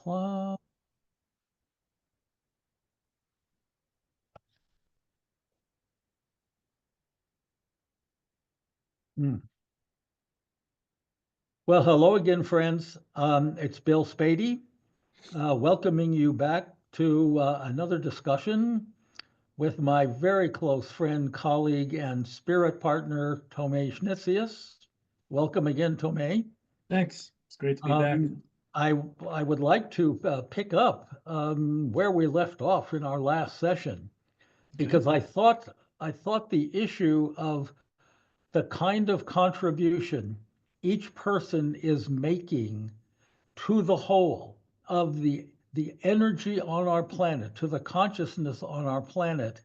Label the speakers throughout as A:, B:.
A: clock. Hmm. Well, hello again, friends. It's Bill Spady, welcoming you back to another discussion with my very close friend, colleague, and spirit partner, Tomei Schnitsius. Welcome again, Tomei.
B: Thanks. It's great to be back.
A: Um, I would like to pick up where we left off in our last session
B: Okay.
A: because I thought the issue of the kind of contribution each person is making to the whole of the energy on our planet, to the consciousness on our planet,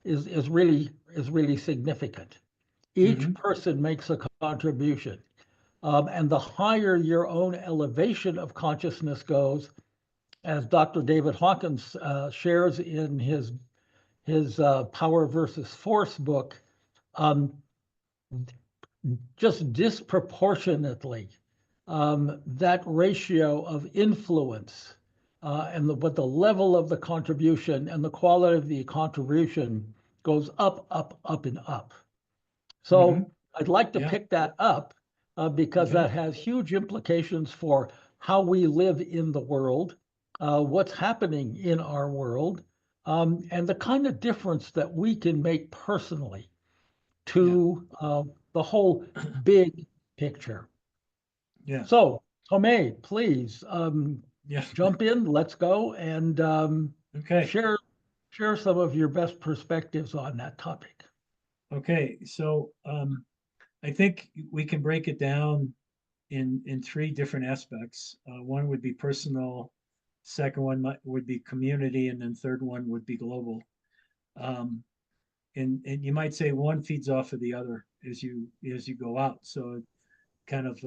A: is really significant. Each
B: Hmm.
A: person makes a contribution, and the higher your own elevation of consciousness goes, as Dr. David Hawkins shares in his Power versus Force book, um, just disproportionately that ratio of influence what the level of the contribution and the quality of the contribution goes up, up, up, and up.
B: Hmm.
A: So I'd like to
B: Yeah.
A: pick that up because
B: Okay.
A: that has huge implications for how we live in the world, what's happening in our world, and the kind of difference that we can make personally
B: Yeah.
A: to the whole big picture.
B: Yeah.
A: So, Tomei, please
B: Yeah.
A: jump in. Let's go and
B: Okay.
A: share share some of your best perspectives on that topic.
B: Okay. So I think we can break it down in three different aspects. One would be personal, second one would be community, and then third one would be global. Um, and you might say one feeds off of the other as you go out. So kind of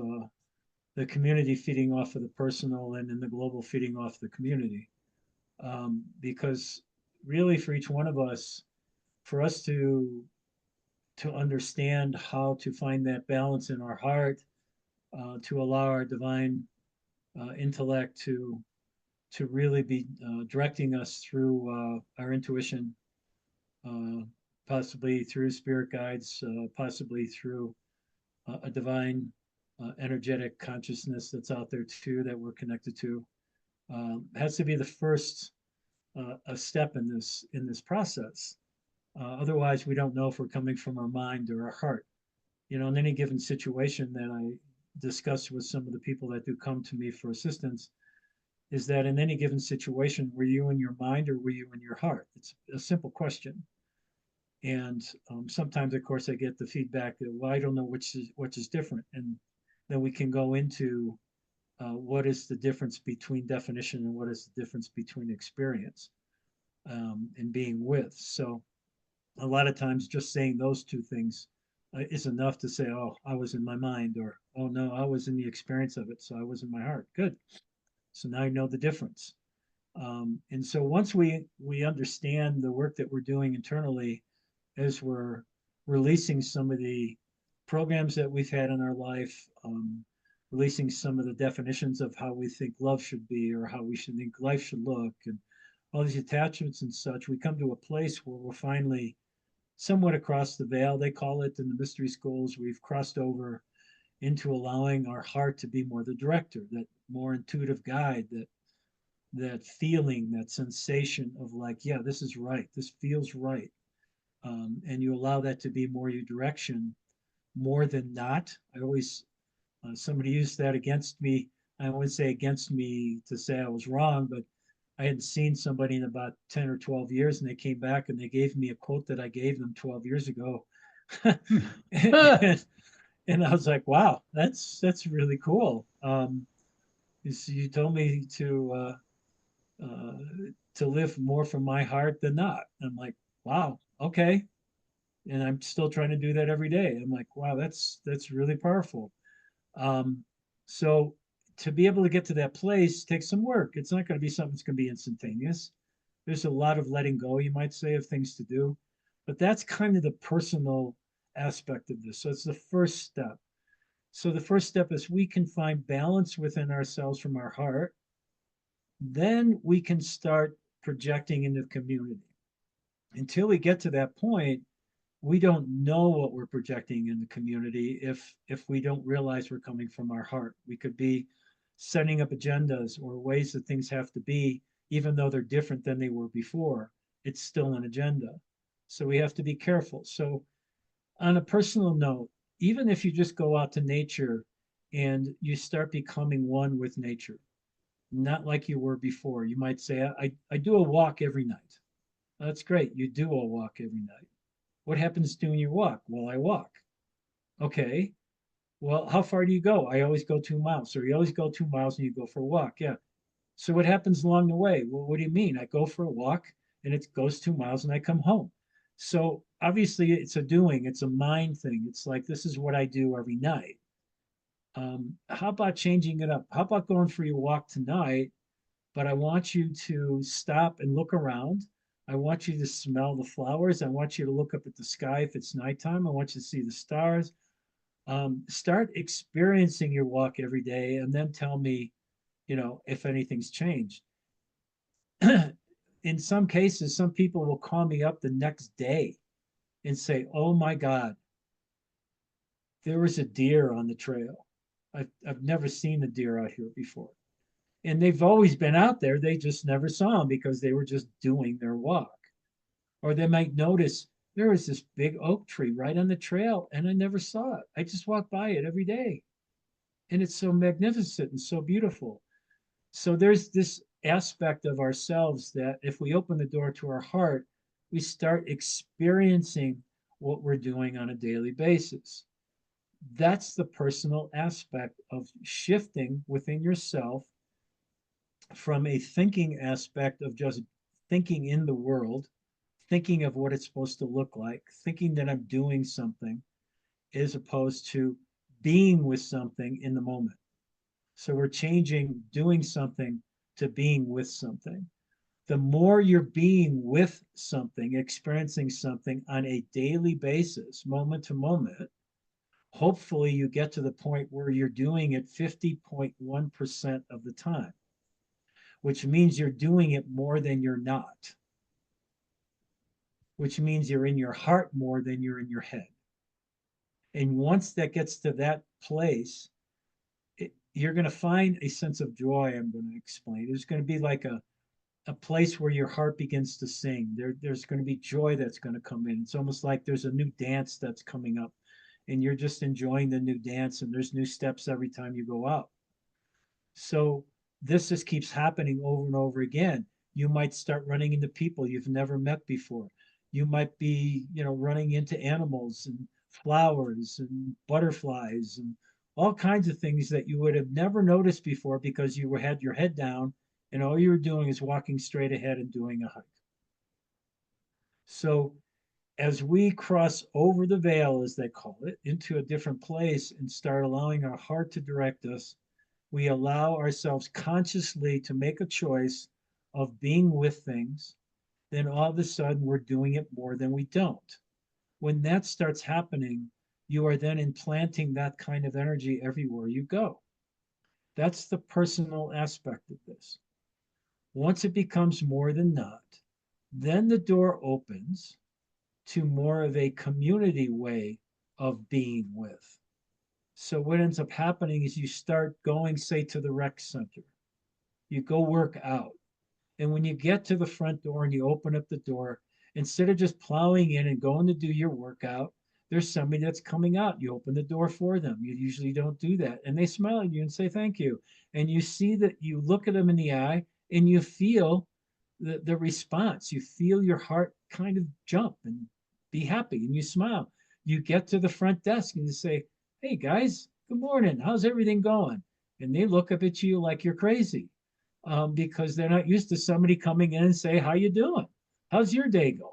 B: the community feeding off of the personal, and then the global feeding off the community. Because really, for each one of us, for us to understand how to find that balance in our heart, to allow our divine intellect to really be directing us through our intuition, uh, possibly through spirit guides, possibly through a divine energetic consciousness that's out there too that we're connected to. Has to be the first a step in this process. Otherwise, we don't know if we're coming from our mind or our heart. In any given situation that I discuss with some of the people that do come to me for assistance, is that in any given situation, were you in your mind or were you in your heart? It's a simple question. And sometimes, of course, I get the feedback that, well, I don't know which is different. And then we can go into what is the difference between definition and what is the difference between experience and being with. So a lot of times just saying those two things is enough to say, oh, I was in my mind, or oh no, I was in the experience of it, so I was in my heart. Good. So now you know the difference. And so once we understand the work that we're doing internally, as we're releasing some of the programs that we've had in our life, releasing some of the definitions of how we think love should be or how we should think life should look, and all these attachments and such, we come to a place where we're finally somewhat across the veil, they call it in the mystery schools. We've crossed over into allowing our heart to be more the director, that more intuitive guide, that feeling, that sensation of like, yeah, this is right, this feels right, and you allow that to be more your direction more than not. I always somebody used that against me. I wouldn't say against me to say I was wrong, but I hadn't seen somebody in about 10 or 12 years, and they came back and they gave me a quote that I gave them 12 years ago. and, and I was like, wow, that's really cool. You told me uh, to live more from my heart than not. I'm like, wow, okay. And I'm still trying to do that every day. I'm like, wow, that's really powerful. Um, so to be able to get to that place takes some work. It's not going to be something that's going to be instantaneous. There's a lot of letting go, you might say, of things to do. But that's kind of the personal aspect of this. So it's the first step. So the first step is we can find balance within ourselves from our heart. Then we can start projecting into the community. Until we get to that point, we don't know what we're projecting in the community if we don't realize we're coming from our heart. We could be setting up agendas or ways that things have to be, even though they're different than they were before. It's still an agenda. So we have to be careful. So on a personal note, even if you just go out to nature and you start becoming one with nature, not like you were before, you might say, I do a walk every night. That's great. You do a walk every night. What happens during your walk? Well, I walk. Okay. Well, how far do you go? I always go 2 miles. So you always go 2 miles and you go for a walk. Yeah. So what happens along the way? Well, what do you mean? I go for a walk and it goes 2 miles and I come home. So obviously it's a doing, it's a mind thing. It's like this is what I do every night. How about changing it up? How about going for your walk tonight? But I want you to stop and look around. I want you to smell the flowers. I want you to look up at the sky if it's nighttime. I want you to see the stars. Start experiencing your walk every day and then tell me, if anything's changed. In some cases, some people will call me up the next day and say, "Oh my God, there was a deer on the trail. I've never seen a deer out here before." And they've always been out there. They just never saw them because they were just doing their walk. Or they might notice there was this big oak tree right on the trail and I never saw it. I just walk by it every day. And it's so magnificent and so beautiful. So there's this aspect of ourselves that if we open the door to our heart, we start experiencing what we're doing on a daily basis. That's the personal aspect of shifting within yourself from a thinking aspect of just thinking in the world, thinking of what it's supposed to look like, thinking that I'm doing something, as opposed to being with something in the moment. So we're changing doing something to being with something. The more you're being with something, experiencing something on a daily basis, moment to moment, hopefully you get to the point where you're doing it 50.1% of the time, which means you're doing it more than you're not, which means you're in your heart more than you're in your head. And once that gets to that place, you're going to find a sense of joy. I'm going to explain. There's going to be like a place where your heart begins to sing. There's going to be joy that's going to come in. It's almost like there's a new dance that's coming up, and you're just enjoying the new dance, and there's new steps every time you go out. So this just keeps happening over and over again. You might start running into people you've never met before. You might be, running into animals and flowers and butterflies and all kinds of things that you would have never noticed before because you had your head down and all you were doing is walking straight ahead and doing a hike. So as we cross over the veil, as they call it, into a different place and start allowing our heart to direct us, we allow ourselves consciously to make a choice of being with things, then all of a sudden we're doing it more than we don't. When that starts happening, you are then implanting that kind of energy everywhere you go. That's the personal aspect of this. Once it becomes more than not, then the door opens to more of a community way of being with. So what ends up happening is you start going, say, to the rec center. You go work out. And when you get to the front door and you open up the door, instead of just plowing in and going to do your workout, there's somebody that's coming out. You open the door for them. You usually don't do that. And they smile at you and say thank you. And you see that you look at them in the eye and you feel the response. You feel your heart kind of jump and be happy and you smile. You get to the front desk and you say, "Hey guys, good morning. How's everything going?" And they look up at you like you're crazy because they're not used to somebody coming in and say, "How you doing? How's your day going?"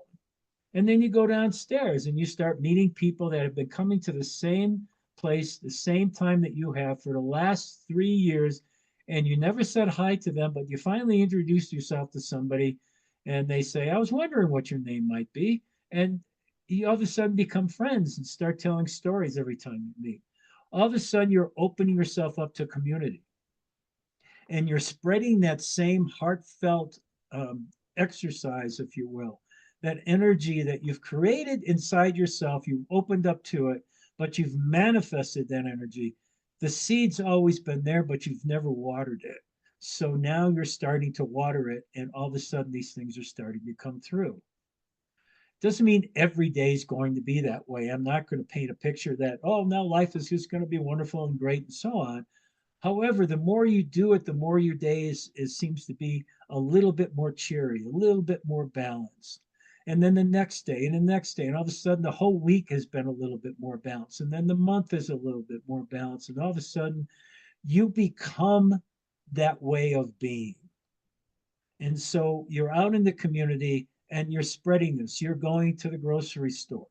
B: And then you go downstairs and you start meeting people that have been coming to the same place, the same time that you have for the last 3 years. And you never said hi to them, but you finally introduced yourself to somebody and they say, "I was wondering what your name might be." And you all of a sudden become friends and start telling stories every time you meet. All of a sudden, you're opening yourself up to community. and you're spreading that same heartfelt um, exercise, if you will, that energy that you've created inside yourself, you've opened up to it, but you've manifested that energy. The seed's always been there, but you've never watered it. So now you're starting to water it, and all of a sudden these things are starting to come through. Doesn't mean every day is going to be that way. I'm not going to paint a picture that, oh, now life is just going to be wonderful and great and so on. However, the more you do it, the more your day seems to be a little bit more cheery, a little bit more balanced. And then the next day and the next day, and all of a sudden the whole week has been a little bit more balanced. And then the month is a little bit more balanced. And all of a sudden you become that way of being. And so you're out in the community and you're spreading this. You're going to the grocery store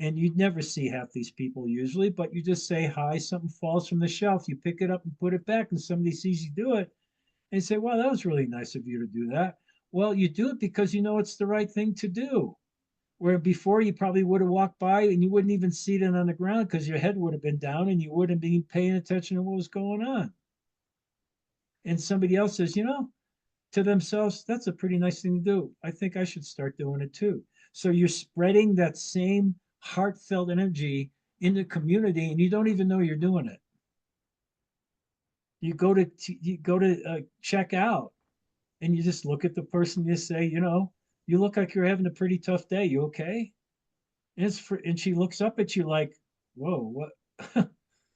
B: and you'd never see half these people usually, but you just say hi, something falls from the shelf, you pick it up and put it back, and somebody sees you do it, and you say, wow, that was really nice of you to do that. Well, you do it because you know it's the right thing to do. Where before you probably would have walked by and you wouldn't even see it on the ground because your head would have been down and you wouldn't be paying attention to what was going on. And somebody else says, to themselves, that's a pretty nice thing to do. I think I should start doing it too. So you're spreading that same heartfelt energy in the community and you don't even know you're doing it. You go to check out and you just look at the person, you say, you look like you're having a pretty tough day. You okay? And she looks up at you like, whoa, what?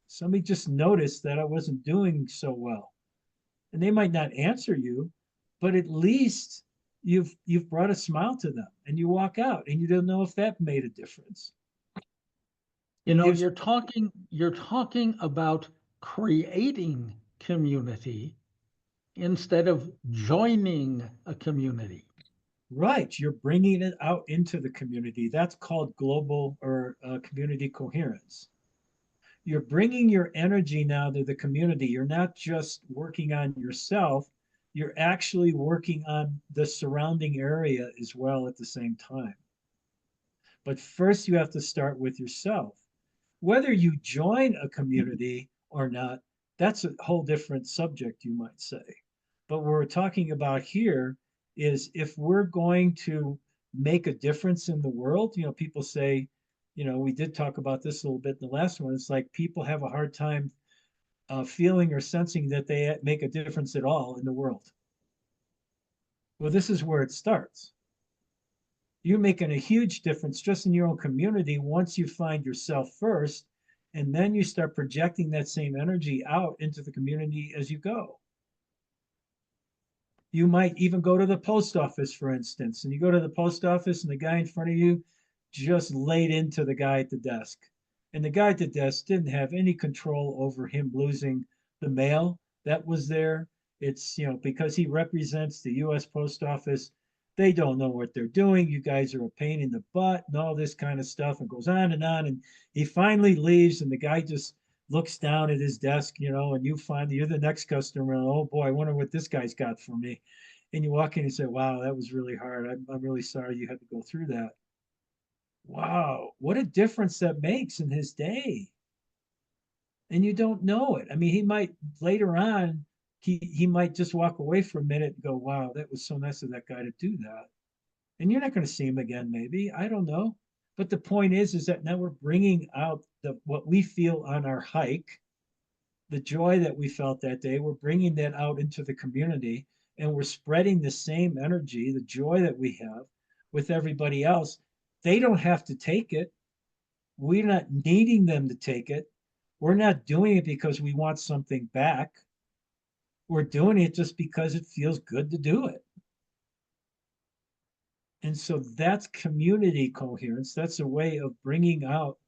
B: Somebody just noticed that I wasn't doing so well. And they might not answer you, but at least you've brought a smile to them and you walk out and you don't know if that made a difference.
A: You
B: It
A: know,
B: gives
A: you're talking about creating community instead of joining a community.
B: right, you're bringing it out into the community. That's called global or community coherence. You're bringing your energy now to the community. You're not just working on yourself, you're actually working on the surrounding area as well at the same time. But first, you have to start with yourself. Whether you join a community or not, that's a whole different subject, you might say. But what we're talking about here is if we're going to make a difference in the world, people say, we did talk about this a little bit in the last one. It's like people have a hard time feeling or sensing that they make a difference at all in the world. Well, this is where it starts. You're making a huge difference just in your own community once you find yourself first, and then you start projecting that same energy out into the community as you go. You might even go to the post office, for instance, and you go to the post office and the guy in front of you just laid into the guy at the desk. And the guy at the desk didn't have any control over him losing the mail that was there. It's, because he represents the US Post Office, they don't know what they're doing. You guys are a pain in the butt and all this kind of stuff and goes on and on. And he finally leaves and the guy just looks down at his desk, and you find you're the next customer. And, oh boy, I wonder what this guy's got for me. And you walk in and say, wow, that was really hard. I'm really sorry you had to go through that. Wow, what a difference that makes in his day. And you don't know it. I mean, he might later on, he might just walk away for a minute and go, wow, that was so nice of that guy to do that. And you're not going to see him again, maybe. I don't know. But the point is that now we're bringing out what we feel on our hike, the joy that we felt that day. We're bringing that out into the community and we're spreading the same energy, the joy that we have with everybody else. They don't have to take it. We're not needing them to take it. We're not doing it because we want something back. We're doing it just because it feels good to do it. And so that's community coherence. That's a way of bringing out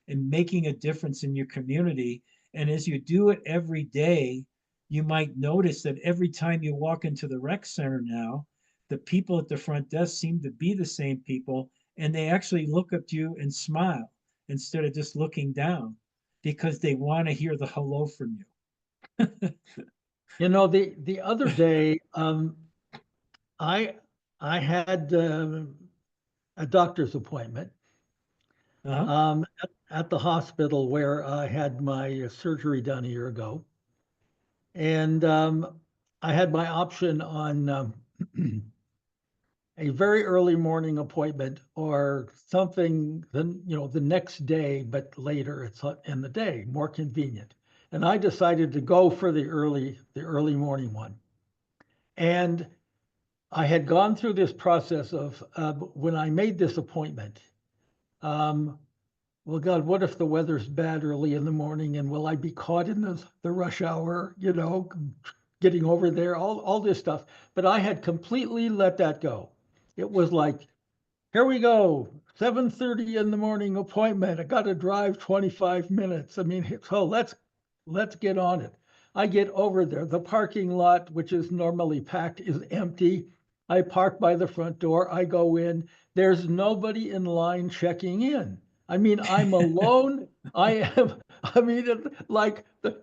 B: and making a difference in your community. And as you do it every day, you might notice that every time you walk into the rec center now, the people at the front desk seem to be the same people and they actually look at you and smile instead of just looking down because they want to hear the hello from you.
A: The other day, I I had a doctor's appointment
B: Uh-huh.
A: at the hospital where I had my surgery done a year ago, and I had my option on a very early morning appointment or something the next day, but later it's in the day, more convenient. And I decided to go for the early morning one. And I had gone through this process of when I made this appointment. Um, well, God, what if the weather's bad early in the morning and will I be caught in the rush hour, getting over there, all this stuff. But I had completely let that go. It was like, here we go, 7:30 in the morning appointment. I got to drive 25 minutes. I mean, so let's get on it. I get over there. The parking lot, which is normally packed, is empty. I park by the front door. I go in. There's nobody in line checking in. I mean, I'm alone. I am, I mean, like, the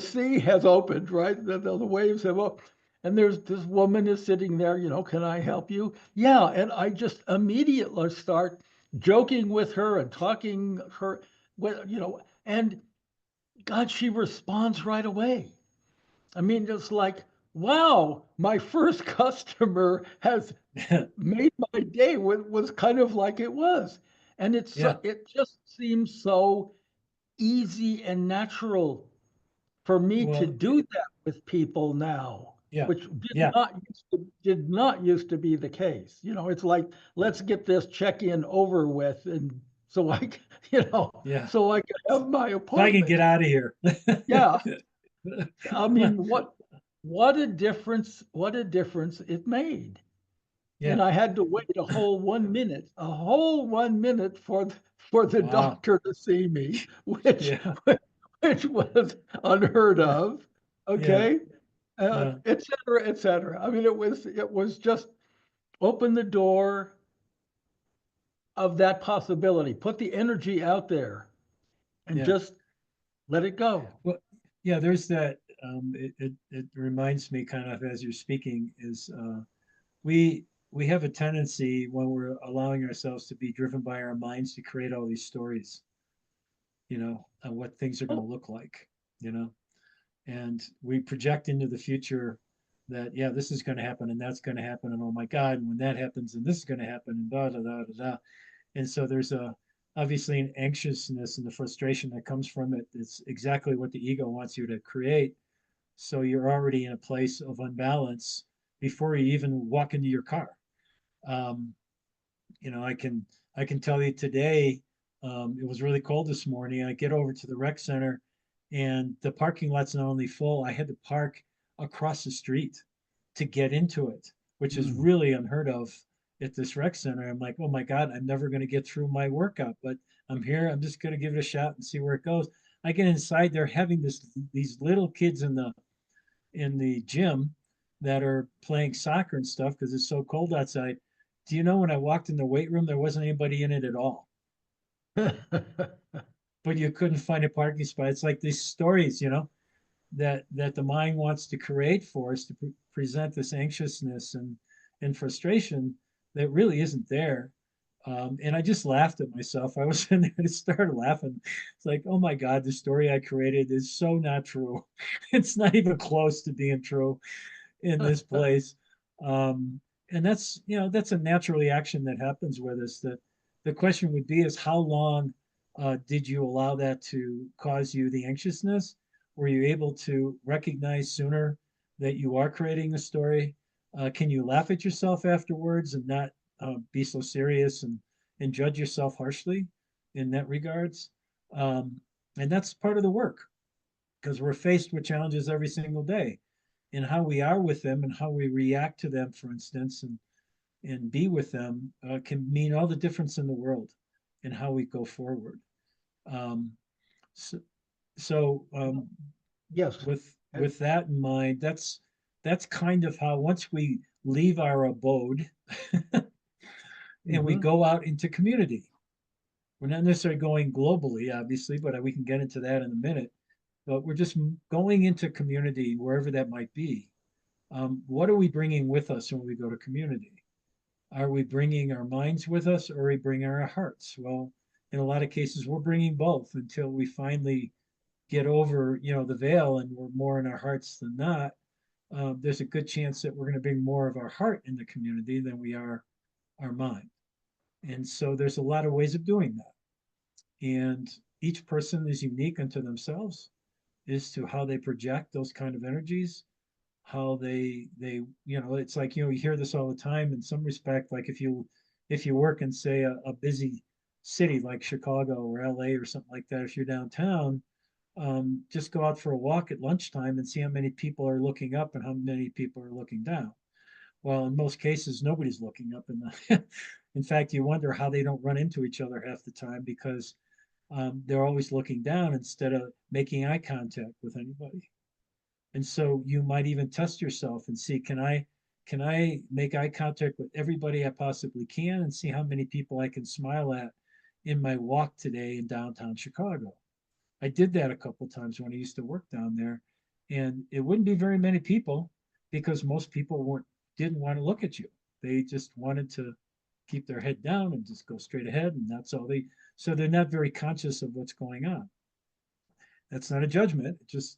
A: sea has opened, right? The waves have opened. And there's this woman is sitting there, can I help you? Yeah. And I just immediately start joking with her and talking her, and God, she responds right away. I mean, it's like, wow, my first customer has made my day was kind of like it was. And
B: Yeah,
A: it just seems so easy and natural for me to
B: well,
A: do that with people now,
B: yeah,
A: which
B: yeah,
A: did not used to be the case. It's like, let's get this check-in over with, and so
B: yeah.
A: so I can have my
B: So I can get
A: appointment.
B: out of here.
A: Yeah, I mean, what a difference it made. And
B: Yeah,
A: I had to wait a whole 1 minute for the
B: wow.
A: doctor to see me, which
B: Yeah,
A: which was unheard
B: yeah,
A: of.
B: yeah,
A: Okay,
B: yeah,
A: et cetera, et cetera. I mean, it was just open the door of that possibility, put the energy out there, and
B: yeah.
A: just let it go.
B: Well, yeah, there's that. It reminds me kind of as you're speaking is we we have a tendency when we're allowing ourselves to be driven by our minds to create all these stories, on what things are going to
A: Oh,
B: look like, you know, and we project into the future that yeah, this is going to happen and that's going to happen and oh my God, when that happens and this is going to happen and da da da da da. And so there's a obviously an anxiousness and the frustration that comes from it. It's exactly what the ego wants you to create. So you're already in a place of unbalance before you even walk into your car. Um, I can tell you today, it was really cold this morning. I get over to the rec center, and the parking lot's not only full. I had to park across the street to get into it, which is
A: mm.
B: really unheard of at this rec center. I'm like, oh my God, I'm never going to get through my workout, but I'm here. I'm just going to give it a shot and see where it goes. I get inside. They're having these little kids in the gym that are playing soccer and stuff because it's so cold outside. Do you know when I walked in the weight room, there wasn't anybody in it at all, but you couldn't find a parking spot. It's like these stories, that the mind wants to create for us to present this anxiousness and frustration that really isn't there. And I just laughed at myself. I was in there and started laughing. It's like, oh my God, the story I created is so not true. It's not even close to being true in this place. Um, and that's a natural reaction that happens with us. That the question would be is how long did you allow that to cause you the anxiousness? Were you able to recognize sooner that you are creating a story? Can you laugh at yourself afterwards and not be so serious and judge yourself harshly in that regards? Um, and that's part of the work because we're faced with challenges every single day and how we are with them and how we react to them, for instance, and be with them can mean all the difference in the world in how we go forward. Um, so, so
A: Yes.
B: with that in mind, that's kind of how once we leave our abode and we
A: Mm-hmm.
B: go out into community, we're not necessarily going globally, obviously, but we can get into that in a minute. But we're just going into community wherever that might be. What are we bringing with us when we go to community? Are we bringing our minds with us or are we bringing our hearts? Well, in a lot of cases, we're bringing both until we finally get over, the veil and we're more in our hearts than not, there's a good chance that we're going to bring more of our heart in the community than we are our mind. And so there's a lot of ways of doing that. And each person is unique unto themselves as to how they project those kind of energies, how it's like, you hear this all the time in some respect, like if you work in, say, a busy city like Chicago or LA or something like that, if you're downtown, just go out for a walk at lunchtime and see how many people are looking up and how many people are looking down. Well, in most cases, nobody's looking up. In fact, you wonder how they don't run into each other half the time because they're always looking down instead of making eye contact with anybody. And so you might even test yourself and see, can I make eye contact with everybody I possibly can and see how many people I can smile at in my walk today in downtown Chicago. I did that a couple times when I used to work down there, and it wouldn't be very many people because most people weren't didn't want to look at you. They just wanted to keep their head down and just go straight ahead, and that's all they. So they're not very conscious of what's going on. That's not a judgment.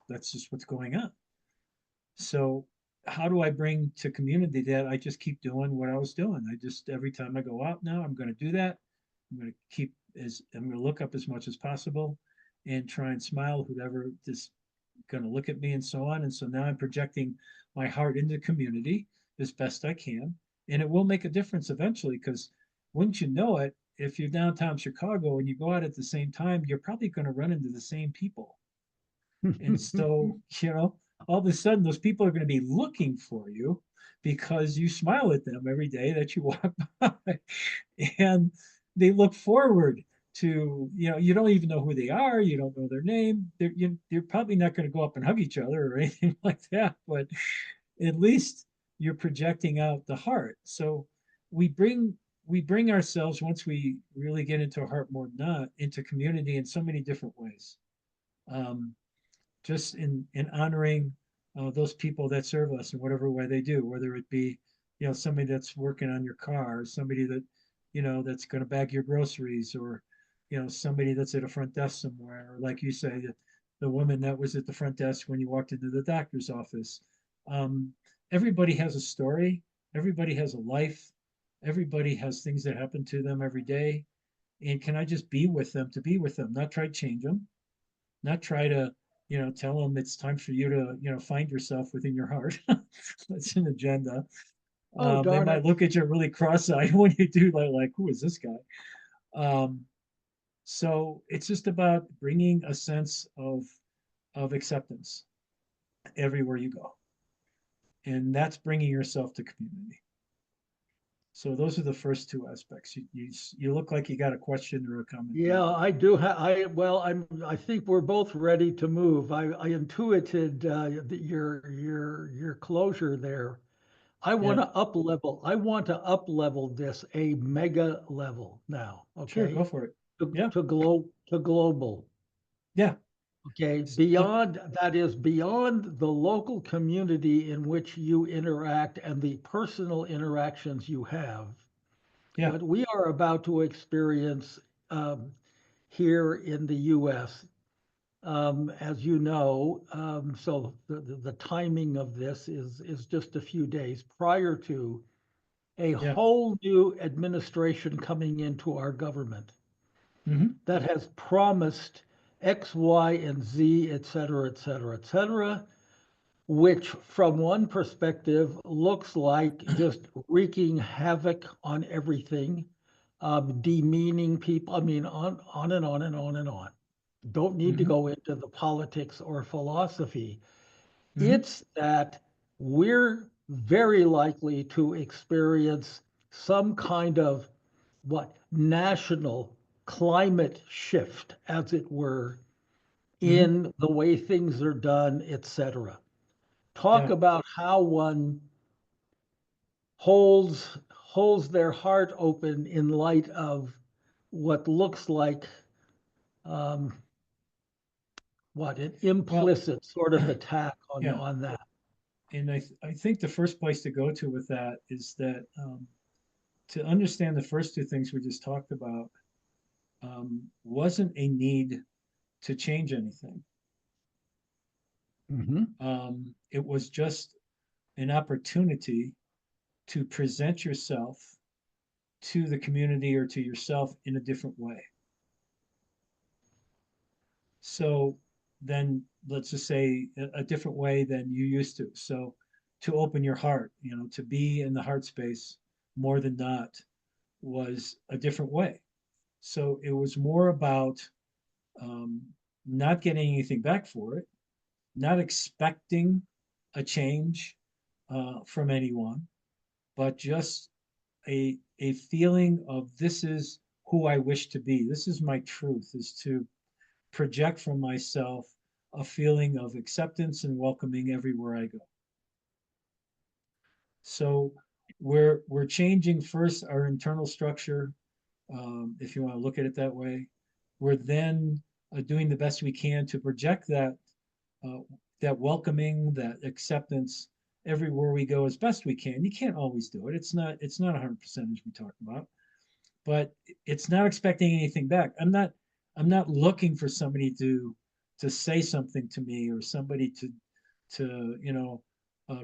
B: That's just what's going on. So how do I bring to community that I just keep doing what I was doing? I just every time I go out now, I'm going to do that. I'm going to look up as much as possible and try and smile whoever is going to look at me and so on. And so now I'm projecting my heart into the community as best I can. And it will make a difference eventually because wouldn't you know it, if you're downtown Chicago and you go out at the same time, you're probably going to run into the same people. And so, all of a sudden, those people are going to be looking for you because you smile at them every day that you walk by. And they look forward to, you don't even know who they are. You don't know their name. You're probably not going to go up and hug each other or anything like that. But at least you're projecting out the heart. So we bring we bring ourselves once we really get into heart more than not into community in so many different ways. Um, just in honoring those people that serve us in whatever way they do, whether it be somebody that's working on your car, somebody that that's going to bag your groceries, or somebody that's at a front desk somewhere, or like you say, the woman that was at the front desk when you walked into the doctor's office. Um, Everybody has a story. Everybody has a life. Everybody has things that happen to them every day. And can I just be with them to be with them, not try to change them, not try to tell them it's time for you to find yourself within your heart. That's an agenda.
A: Oh,
B: They
A: darn
B: might
A: it.
B: look at you really cross-eyed when you do, like who is this guy? um, so it's just about bringing a sense of acceptance everywhere you go, and that's bringing yourself to community. So those are the first two aspects. You look like you got a question or a comment there.
A: Yeah, I do have, well, I think we're both ready to move. I intuited your closure there.
B: Yeah,
A: I want to up level this a mega level now,
B: sure, go
A: okay?
B: for it.
A: To,
B: Yeah,
A: to glo to global.
B: yeah.
A: Okay,
B: So,
A: that is beyond the local community in which you interact and the personal interactions you have.
B: yeah,
A: What we are about to experience um, here in the US, as you know, so the timing of this is just a few days prior to a
B: yeah.
A: whole new administration coming into our government
B: Hmm.
A: that has promised X, Y, and Z, et cetera, et cetera, et cetera, which from one perspective looks like just wreaking havoc on everything, demeaning people. I mean, on and on and on and on. Don't need to
B: Hmm.
A: go into the politics or philosophy.
B: Hmm.
A: It's that we're very likely to experience some kind of what national climate shift, as it were,
B: Hmm.
A: in the way things are done, etc. Talk
B: Yeah.
A: about how one holds their heart open in light of what looks like um, what an
B: Well,
A: implicit sort of attack
B: yeah.
A: on that.
B: And I think the first place to go to with that is that to understand the first two things we just talked about wasn't a need to change anything.
A: Hmm.
B: It was just an opportunity to present yourself to the community or to yourself in a different way. So then let's just say a different way than you used to. So to open your heart, to be in the heart space more than not was a different way. So it was more about um, not getting anything back for it, not expecting a change from anyone, but just a feeling of this is who I wish to be. This is my truth, is to project from myself a feeling of acceptance and welcoming everywhere I go. So we're changing first our internal structure, if you want to look at it that way. We're then doing the best we can to project uh, that welcoming, that acceptance everywhere we go as best we can. You can't always do it. It's not 100% as we talked about, but it's not expecting anything back. I'm not looking for somebody to say something to me or somebody to uh,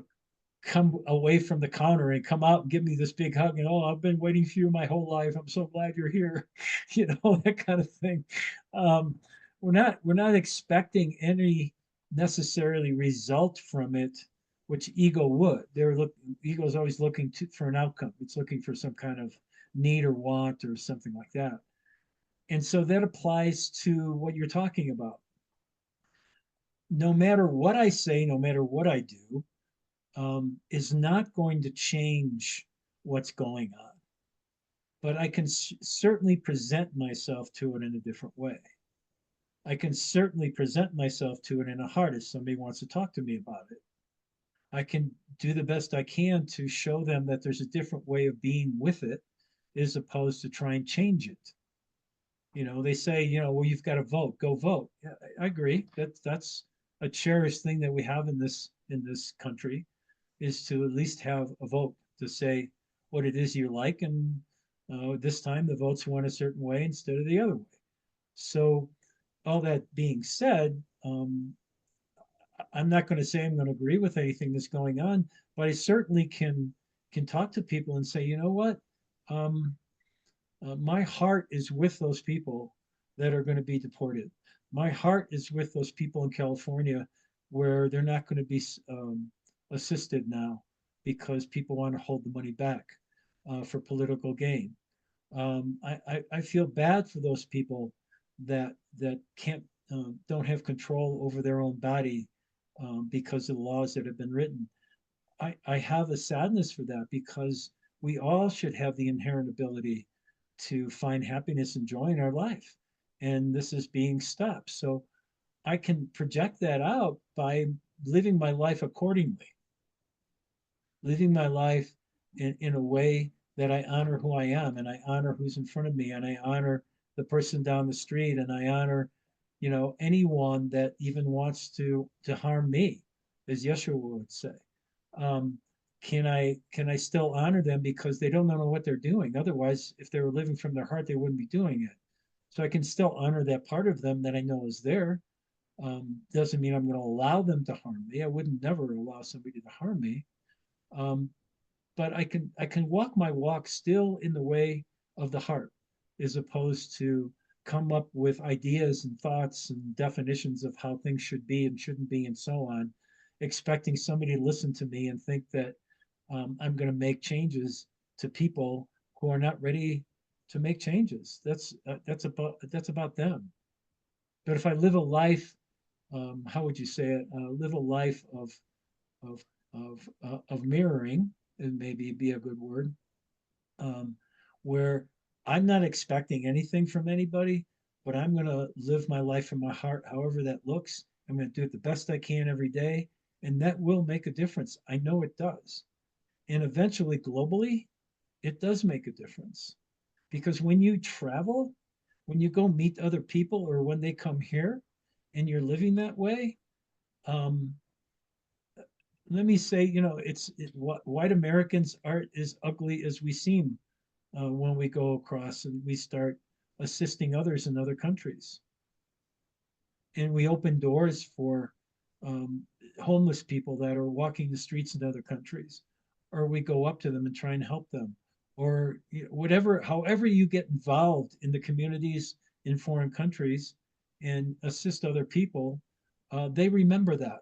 B: come away from the counter and come out and give me this big hug and, oh, I've been waiting for you my whole life. I'm so glad you're here. That kind of thing. Um, we're not expecting any necessarily result from it, which ego would. Ego is always looking for an outcome. It's looking for some kind of need or want or something like that. And so that applies to what you're talking about. No matter what I say, no matter what I do, is not going to change what's going on. But I can certainly present myself to it in a different way. I can certainly present myself to it in a heart if somebody wants to talk to me about it. I can do the best I can to show them that there's a different way of being with it as opposed to try and change it. They say, well, you've got to vote, go vote. Yeah, I agree. That's a cherished thing that we have in this country, is to at least have a vote to say what it is you like. And this time the votes went a certain way instead of the other way. So, all that being said, I'm not going to say I'm going to agree with anything that's going on, but I certainly can talk to people and say, you know what, um, my heart is with those people that are going to be deported. My heart is with those people in California where they're not going to be assisted now because people want to hold the money back for political gain. I feel bad for those people that can't don't have control over their own body because of the laws that have been written. I have a sadness for that because we all should have the inherent ability to find happiness and joy in our life. And this is being stopped. So I can project that out by living my life accordingly, living my life in a way that I honor who I am and I honor who's in front of me and I honor the person down the street and I honor, anyone that even wants to harm me, as Yeshua would say. Um, can I still honor them because they don't know what they're doing? Otherwise, if they were living from their heart, they wouldn't be doing it. So I can still honor that part of them that I know is there. Doesn't mean I'm going to allow them to harm me. I wouldn't never allow somebody to harm me. Um, but I can walk my walk still in the way of the heart, as opposed to come up with ideas and thoughts and definitions of how things should be and shouldn't be and so on, expecting somebody to listen to me and think that I'm going to make changes to people who are not ready to make changes. That's about them. But if I live a life, how would you say it? Live a life of of mirroring, and maybe be a good word, um, where I'm not expecting anything from anybody, but I'm going to live my life from my heart, however that looks. I'm going to do it the best I can every day, and that will make a difference. I know it does. And eventually, globally, it does make a difference. Because when you travel, when you go meet other people, or when they come here and you're living that way, um, let me say, white Americans aren't as ugly as we seem when we go across and we start assisting others in other countries. And we open doors for um, homeless people that are walking the streets in other countries, or we go up to them and try and help them, or whatever, however you get involved in the communities in foreign countries and assist other people, they remember that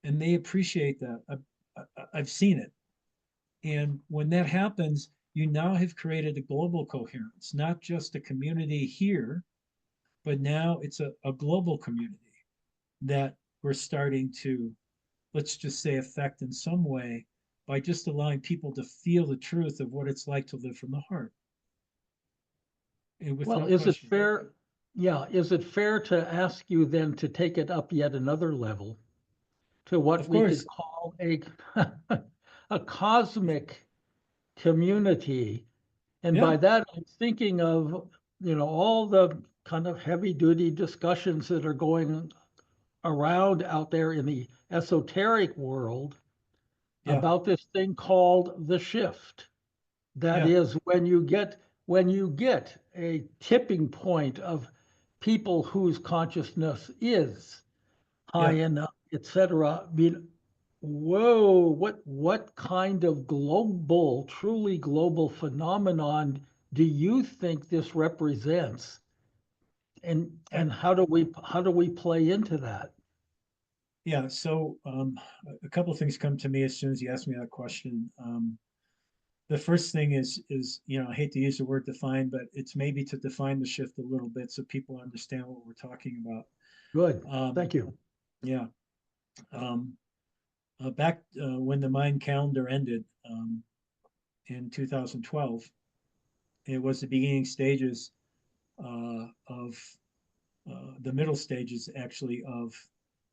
B: and they appreciate that. I've seen it. And when that happens, you now have created a global coherence, not just a community here, but now it's a global community that we're starting to, let's just say, affect in some way by just allowing people to feel the truth of what it's like to live from the heart, and
A: Well,
B: without
A: is it
B: question.
A: fair? Yeah, is it fair to ask you then to take it up yet another level to what
B: Of
A: we could
B: course,
A: call a a cosmic community? And
B: yeah,
A: by that, I'm thinking of, all the kind of heavy duty discussions that are going around out there in the esoteric world
B: yeah,
A: about this thing called the shift. That
B: yeah,
A: is when you get a tipping point of people whose consciousness is high
B: yeah.
A: enough, etc. I mean, whoa, what kind of global, truly global phenomenon do you think this represents? And
B: I,
A: and how do we play into that?
B: yeah. So a couple of things come to me as soon as you ask me that question. The first thing is I hate to use the word define, but it's maybe to define the shift a little bit so people understand what we're talking about.
A: Good.
B: Um,
A: Thank you.
B: yeah. Um, Back when the Mayan calendar ended in 2012, it was the beginning stages of the middle stages actually of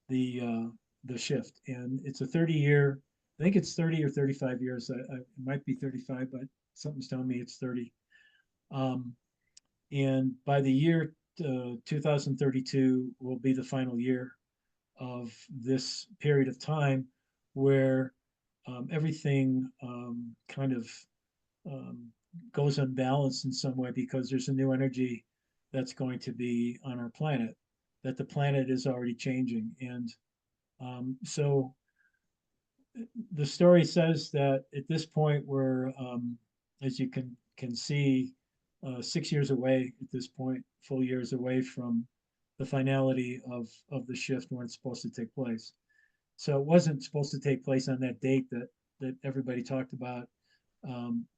B: the shift, and it's a 30-year. I think it's 30 or 35 years. It might be 35, but something's telling me it's 30. Um, and by the year 2032 will be the final year of this period of time where everything kind of um, goes unbalanced in some way because there's a new energy that's going to be on our planet, that the planet is already changing. And so the story says that at this point we're, as you can see, 6 years away at this point, full years away from the finality of the shift when it's supposed to take place. So it wasn't supposed to take place on that date that everybody talked about.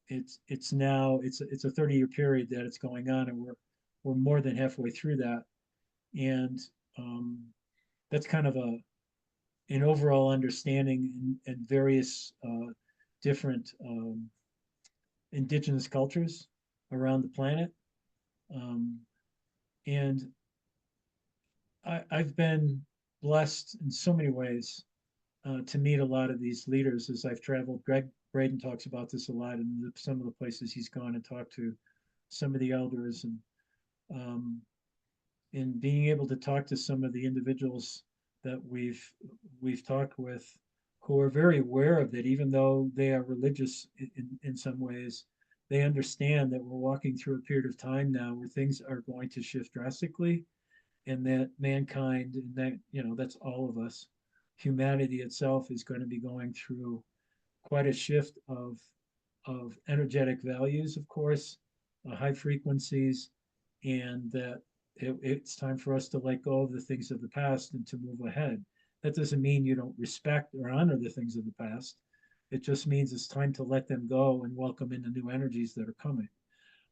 B: It's now it's a 30-year period that it's going on, and we're more than halfway through that, and um, that's kind of an overall understanding in various different indigenous cultures around the planet. Um, and I've been blessed in so many ways to meet a lot of these leaders as I've traveled. Greg Braden talks about this a lot in some of the places he's gone and talked to some of the elders, um, and being able to talk to some of the individuals that we've talked with who are very aware of that, even though they are religious in some ways, they understand that we're walking through a period of time now where things are going to shift drastically, and that mankind, and that that's all of us, humanity itself is going to be going through quite a shift of energetic values, of course, high frequencies, and that it's time for us to let go of the things of the past and to move ahead. That doesn't mean you don't respect or honor the things of the past. It just means it's time to let them go and welcome in the new energies that are coming.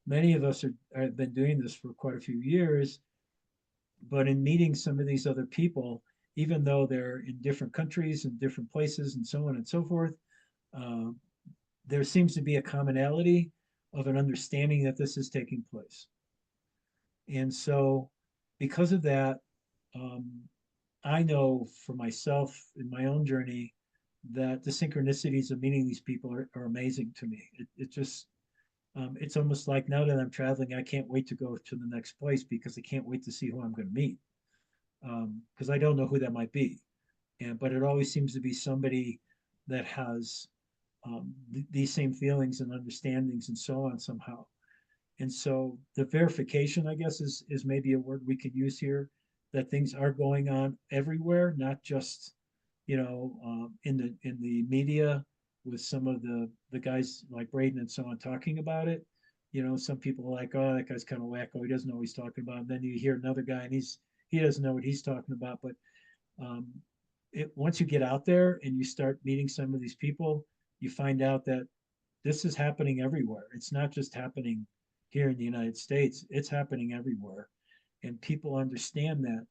B: Many of us have been doing this for quite a few years, but in meeting some of these other people, even though they're in different countries and different places and so on and so forth, uh, there seems to be a commonality of an understanding that this is taking place. And so, because of that, um, I know for myself in my own journey that the synchronicities of meeting these people are amazing to me. It just, it's almost like now that I'm traveling, I can't wait to go to the next place because I can't wait to see who I'm going to meet, because I don't know who that might be. But it always seems to be somebody that has these same feelings and understandings and so on somehow. And so the verification, I guess, is maybe a word we could use here. that things are going on everywhere, not just in the media with some of the guys like Braden and so on talking about it. Some people are like, oh, that guy's kind of wacko. He doesn't know what he's talking about. And then you hear another guy and he doesn't know what he's talking about. But um, once you get out there and you start meeting some of these people, you find out that this is happening everywhere. It's not just happening here in the United States, it's happening everywhere. And people understand that.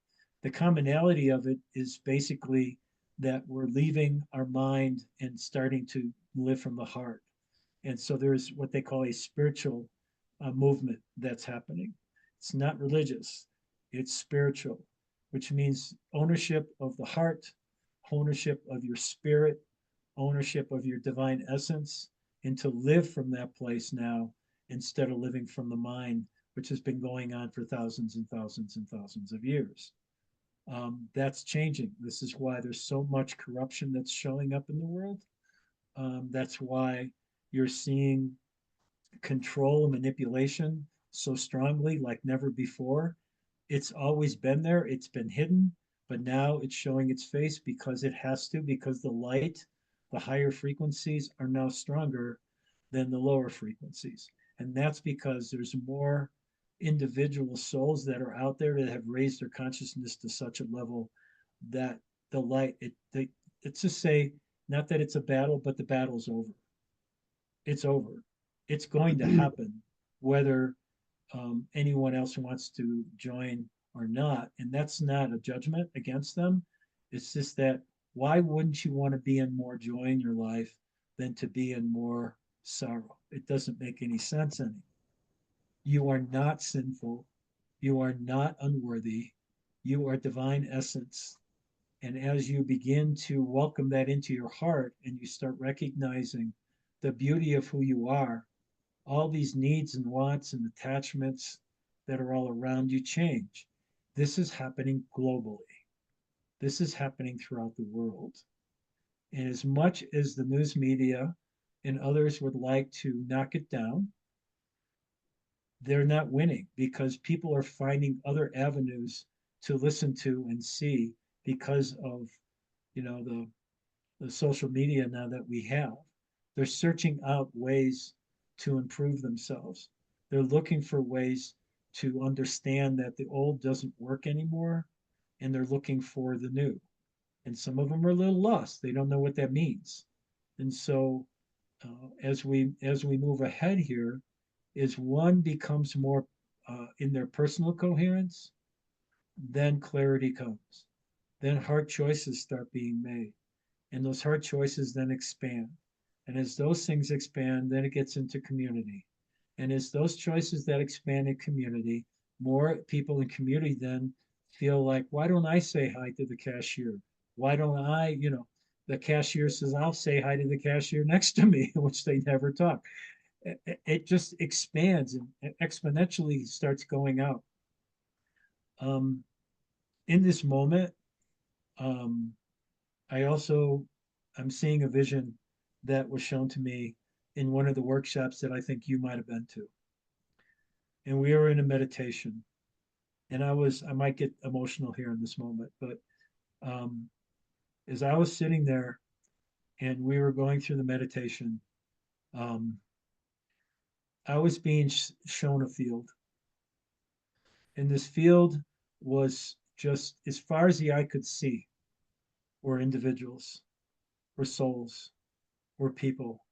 B: The commonality of it is basically that we're leaving our mind and starting to live from the heart. And so there's what they call a spiritual movement that's happening. It's not religious, it's spiritual, which means ownership of the heart, ownership of your spirit, ownership of your divine essence, and to live from that place now instead of living from the mind, which has been going on for thousands and thousands and thousands of years. That's changing. This is why there's so much corruption that's showing up in the world. That's why you're seeing control and manipulation so strongly like never before. It's always been there, it's been hidden, but now it's showing its face because it has to, because the light, the higher frequencies are now stronger than the lower frequencies. And that's because there's more individual souls that are out there that have raised their consciousness to such a level that the light, it's just say, not that it's a battle, but the battle's over. It's over. It's going to happen, whether anyone else wants to join or not. And that's not a judgment against them. It's just that why wouldn't you want to be in more joy in your life than to be in more sorrow? It doesn't make any sense anymore. You are not sinful. You are not unworthy. You are divine essence. And as you begin to welcome that into your heart and you start recognizing the beauty of who you are, all these needs and wants and attachments that are all around you change. This is happening globally. This is happening throughout the world. And as much as the news media and others would like to knock it down, they're not winning because people are finding other avenues to listen to and see because of the social media now that we have. They're searching out ways to improve themselves. They're looking for ways to understand that the old doesn't work anymore and they're looking for the new. And some of them are a little lost. They don't know what that means. And so as we move ahead here, is one becomes more in their personal coherence, then clarity comes. Then hard choices start being made and those hard choices then expand. And as those things expand, then it gets into community. And as those choices that expand in community, more people in community then feel like, why don't I say hi to the cashier? Why don't the cashier says, I'll say hi to the cashier next to me, which they never talk. It just expands and exponentially starts going out. Um, in this moment, um, I also I'm seeing a vision that was shown to me in one of the workshops that I think you might have been to. And we were in a meditation. And I might get emotional here in this moment, but um, as I was sitting there and we were going through the meditation, um, I was being shown a field. And this field was just as far as the eye could see were individuals, were souls, were people,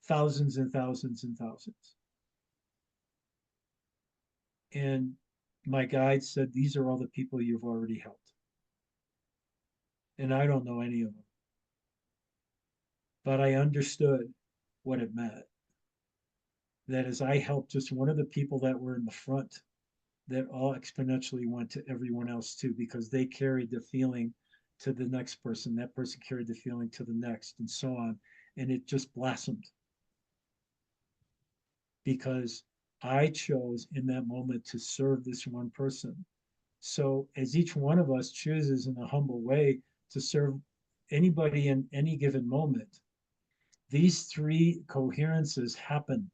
B: thousands and thousands and thousands. And my guide said, these are all the people you've already helped. And I don't know any of them, but I understood what it meant. That as I helped just one of the people that were in the front, that all exponentially went to everyone else too, because they carried the feeling to the next person. That person carried the feeling to the next, and so on. And it just blossomed because I chose in that moment to serve this one person. So, as each one of us chooses in a humble way to serve anybody in any given moment, these three coherences happen.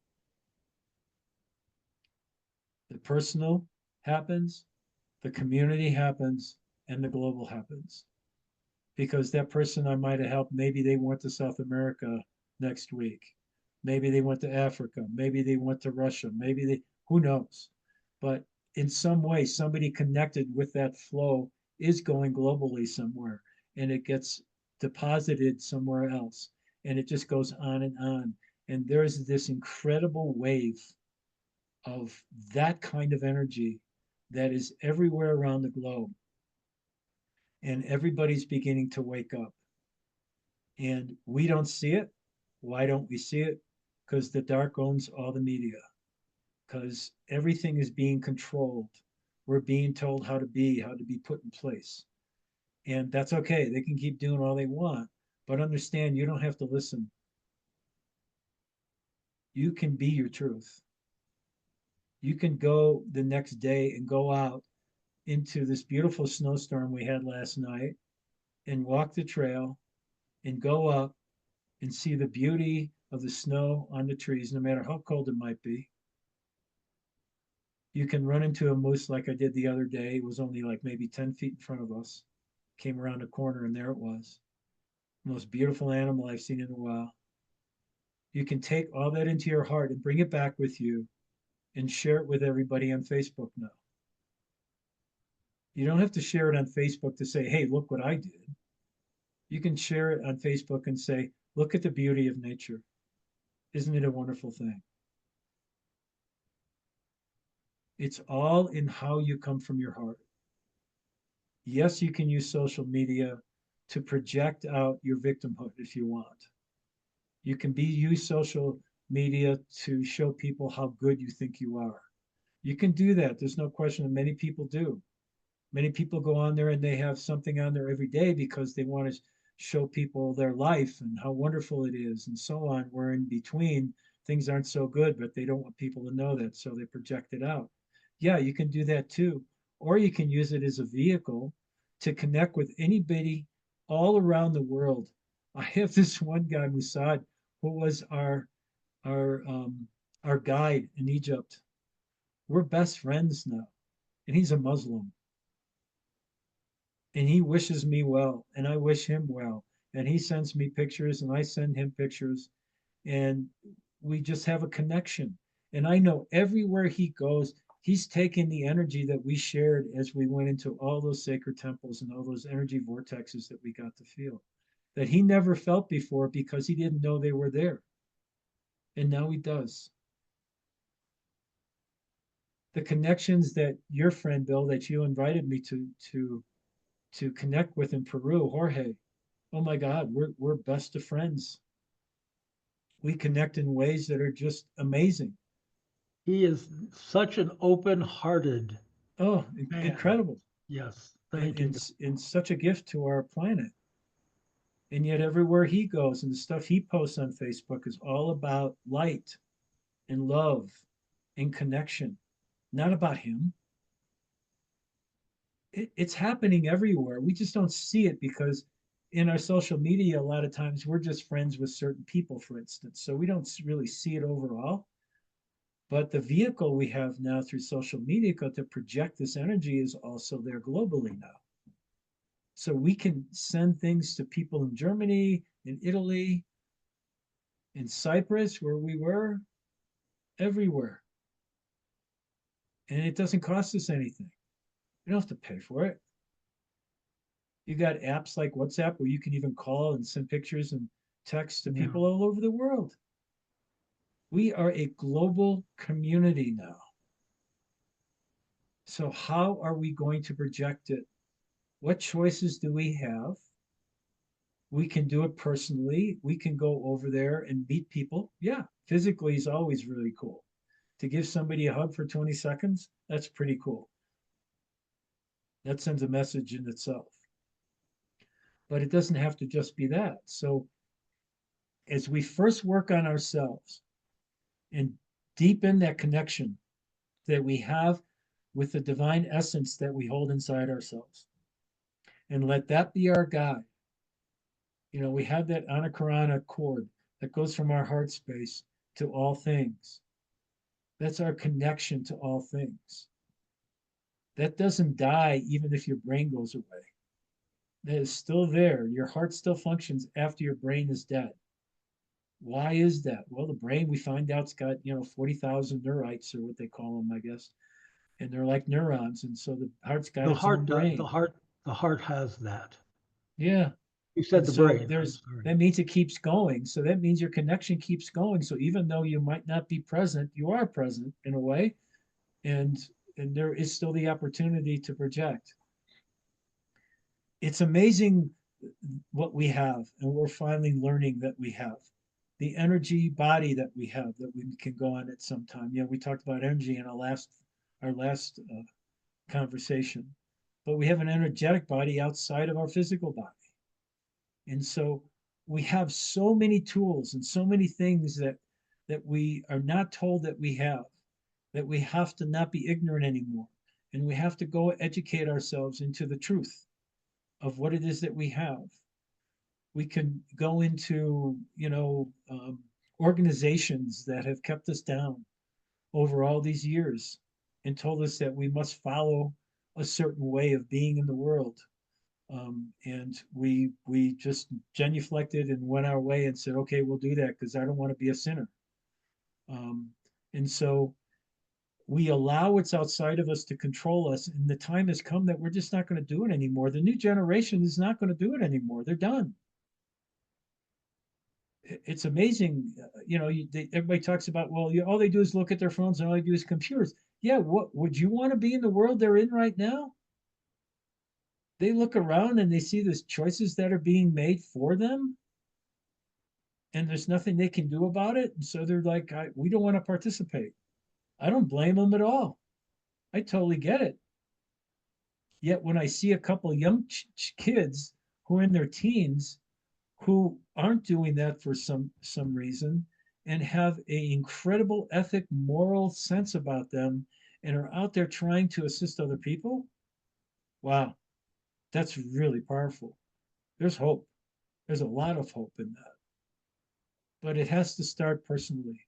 B: The personal happens, The community happens and the global happens. Because that person I might have helped, maybe they went to South America next week. Maybe they went to Africa. Maybe they went to Russia. Maybe they, who knows? But in some way, somebody connected with that flow is going globally somewhere and it gets deposited somewhere else. And it just goes on and on. And there's this incredible wave of that kind of energy that is everywhere around the globe. And everybody's beginning to wake up. And we don't see it. Why don't we see it? Because the dark owns all the media, because everything is being controlled. We're being told how to be put in place. And that's okay. They can keep doing all they want, but understand you don't have to listen. You can be your truth. You can go the next day and go out into this beautiful snowstorm we had last night and walk the trail and go up and see the beauty of the snow on the trees, no matter how cold it might be. You can run into a moose like I did the other day. It was only like maybe 10 feet in front of us. Came around a corner and there it was. Most beautiful animal I've seen in a while. You can take all that into your heart and bring it back with you and share it with everybody on Facebook now. You don't have to share it on Facebook to say, hey, look what I did. You can share it on Facebook and say, look at the beauty of nature. Isn't it a wonderful thing? It's all in how you come from your heart. Yes, you can use social media to project out your victimhood if you want. You can use social media to show people how good you think you are. You can do that. There's no question that many people do. Many people go on there and they have something on there every day because they want to show people their life and how wonderful it is and so on. Where in between, things aren't so good, but they don't want people to know that, so they project it out. Yeah, you can do that too. Or you can use it as a vehicle to connect with anybody all around the world. I have this one guy, Musad, who was our our guide in Egypt. We're best friends now, and he's a Muslim, and he wishes me well, and I wish him well, and he sends me pictures, and I send him pictures, and we just have a connection. And I know everywhere he goes, he's taking the energy that we shared as we went into all those sacred temples and all those energy vortexes that we got to feel that he never felt before because he didn't know they were there. And now he does. The connections that your friend Bill, that you invited me to connect with in Peru, Jorge. Oh my God, we're best of friends. We connect in ways that are just amazing.
A: He is such an open-hearted
B: Oh,
A: man.
B: incredible.
A: Yes,
B: And,
A: thank
B: and
A: you.
B: and such a gift to our planet. And yet everywhere he goes and the stuff he posts on Facebook is all about light and love and connection, not about him. It's happening everywhere. We just don't see it because in our social media, a lot of times we're just friends with certain people, for instance. So we don't really see it overall. But the vehicle we have now through social media to project this energy is also there globally now. So we can send things to people in Germany, in Italy, in Cyprus, where we were, everywhere. And it doesn't cost us anything. You don't have to pay for it. You got apps like WhatsApp where you can even call and send pictures and text to
A: Yeah.
B: people all over the world. We are a global community now. So, how are we going to project it? What choices do we have? We can do it personally. We can go over there and meet people. Yeah, physically is always really cool. To give somebody a hug for 20 seconds, that's pretty cool. That sends a message in itself. But it doesn't have to just be that. So, as we first work on ourselves and deepen that connection that we have with the divine essence that we hold inside ourselves, and let that be our guide. You know, we have that anakarana cord that goes from our heart space to all things. That's our connection to all things. That doesn't die even if your brain goes away. That is still there. Your heart still functions after your brain is dead. Why is that? Well, the brain, we find out, it's got, 40,000 neurites, or what they call them, I guess. And they're like neurons. And so the heart's got
A: The
B: its own
A: heart,
B: brain.
A: the heart has that.
B: Yeah.
A: You
B: And
A: said the
B: so
A: brain. I'm
B: there's,
A: sorry.
B: that means it keeps going. So that means your connection keeps going. So even though you might not be present, you are present in a way. And and there is still the opportunity to project. It's amazing what we have, and we're finally learning that we have the energy body that we have, that we can go on at some time. We talked about energy in our last conversation, but we have an energetic body outside of our physical body. And so we have so many tools and so many things that we are not told that we have to not be ignorant anymore. And we have to go educate ourselves into the truth of what it is that we have. We can go into, organizations that have kept us down over all these years and told us that we must follow a certain way of being in the world. And we just genuflected and went our way and said, okay, we'll do that because I don't want to be a sinner. Um, and so we allow what's outside of us to control us. And the time has come that we're just not going to do it anymore. The new generation is not going to do it anymore. They're done. It's amazing. Everybody talks about, well, all they do is look at their phones and all they do is computers. Yeah, what would you want to be in the world they're in right now? They look around and they see these choices that are being made for them, and there's nothing they can do about it. And so they're like, we don't want to participate. I don't blame them at all. I totally get it. Yet when I see a couple of young kids who are in their teens who aren't doing that for some reason and have a incredible ethic, moral sense about them and are out there trying to assist other people, wow, that's really powerful. There's hope. There's a lot of hope in that. But it has to start personally.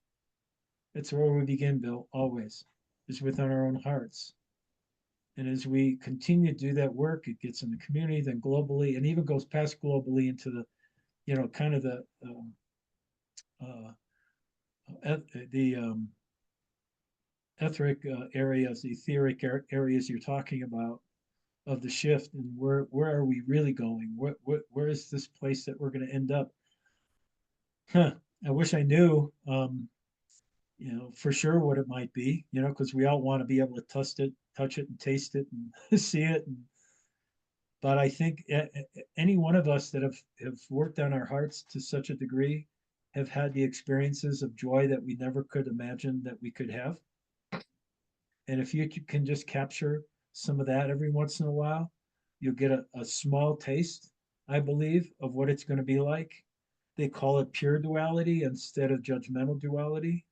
B: It's where we begin, Bill, always, is within our own hearts. And as we continue to do that work, it gets in the community, then globally, and even goes past globally into the, kind of uh, the etheric areas, the etheric areas you're talking about of the shift, and where are we really going? Where is this place that we're going to end up? Huh. I wish I knew, for sure what it might be, because we all want to be able to touch it, and taste it, and see it. But I think any one of us that have worked on our hearts to such a degree have had the experiences of joy that we never could imagine that we could have. And if you can just capture some of that every once in a while, you'll get a small taste, I believe, of what it's going to be like. They call it pure duality instead of judgmental duality,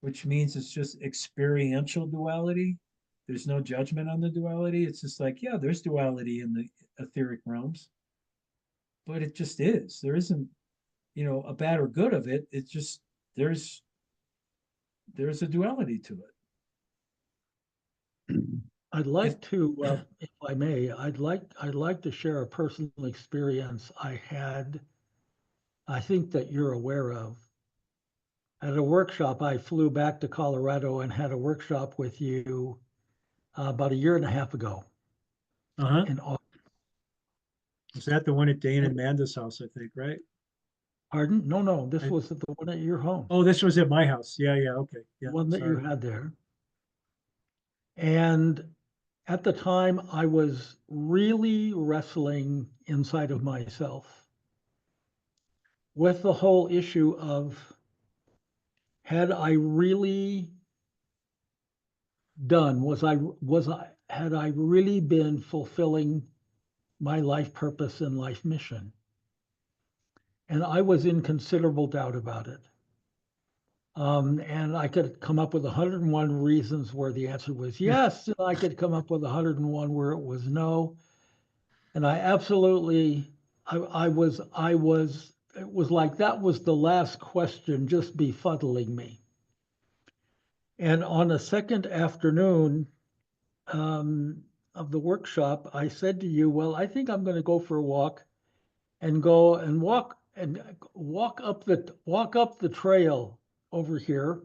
B: which means it's just experiential duality. There's no judgment on the duality. It's just like, yeah, there's duality in the etheric realms, but it just is. There isn't, a bad or good of it. It's just there's there's a duality to it.
A: I'd
B: If
A: like to, if I may, I'd like to share a personal experience I had. I think that you're aware of. At a workshop, I flew back to Colorado and had a workshop with you about a year and a half ago
B: uh-huh.
A: in August.
B: Was that the one at Dane and Manda's house, I think, right?
A: Pardon? No, no, this
B: I,
A: was the one at your home,
B: oh, this was at my house. Yeah, yeah, okay.
A: the
B: Yeah,
A: one that you
B: sorry.
A: had there. And at the time, I was really wrestling inside of myself with the whole issue of had I really done, had I really been fulfilling my life purpose and life mission? And I was in considerable doubt about it. And I could come up with 101 reasons where the answer was yes, and I could come up with 101 where it was no. And I absolutely, it was like that was the last question just befuddling me. And on a second afternoon, of the workshop, I said to you, well, I think I'm going to go for a walk and go and walk up the trail over here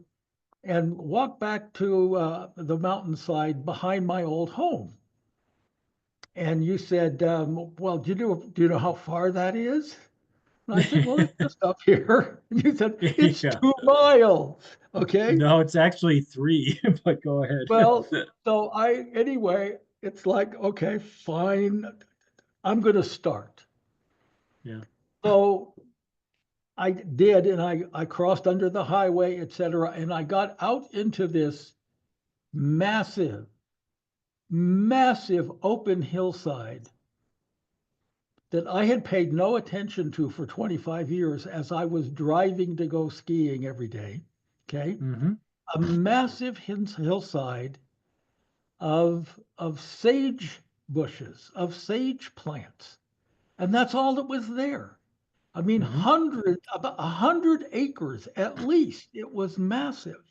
A: and walk back to the mountainside behind my old home. And you said, well, do you know how far that is? And I said, well, it's just up here. And you said, it's
B: Yeah.
A: 2 miles. Okay.
B: No, it's actually three, but go ahead.
A: Well, so anyway, it's like, okay, fine. I'm going to start.
B: Yeah.
A: So I did, and I crossed under the highway, et cetera, and I got out into this massive, massive open hillside that I had paid no attention to for 25 years as I was driving to go skiing every day. Okay.
B: Mm-hmm.
A: A massive hillside of sage bushes, of sage plants. And that's all that was there. I mean,
B: Mm-hmm.
A: about 100 acres at least. It was massive.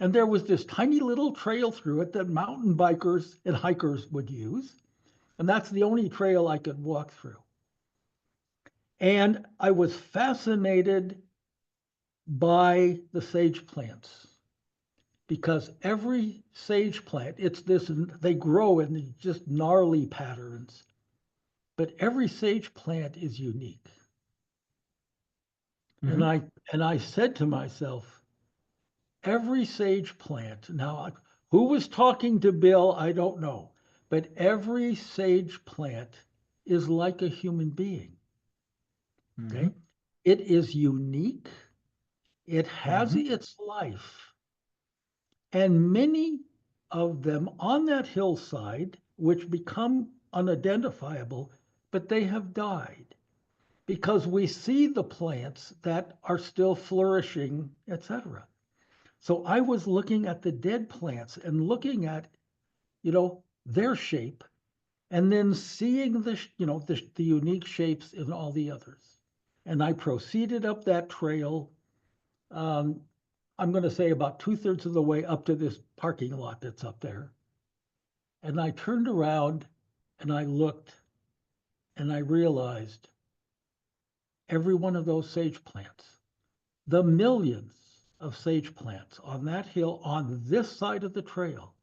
A: And there was this tiny little trail through it that mountain bikers and hikers would use. And that's the only trail I could walk through. And I was fascinated by the sage plants because every sage plant, it's this, they grow in just gnarly patterns, but every sage plant is unique. And
B: Mm-hmm.
A: I said to myself, every sage plant, now who was talking to Bill, I don't know, but every sage plant is like a human being.
B: Mm-hmm.
A: Okay. It is unique. It has
B: Mm-hmm.
A: its life. And many of them on that hillside, which become unidentifiable, but they have died because we see the plants that are still flourishing, etc. So I was looking at the dead plants and looking at, their shape and then seeing the unique shapes in all the others. And I proceeded up that trail. Um, I'm going to say about 2/3 of the way up to this parking lot that's up there. And I turned around and I looked and I realized every one of those sage plants, the millions of sage plants on that hill on this side of the trail,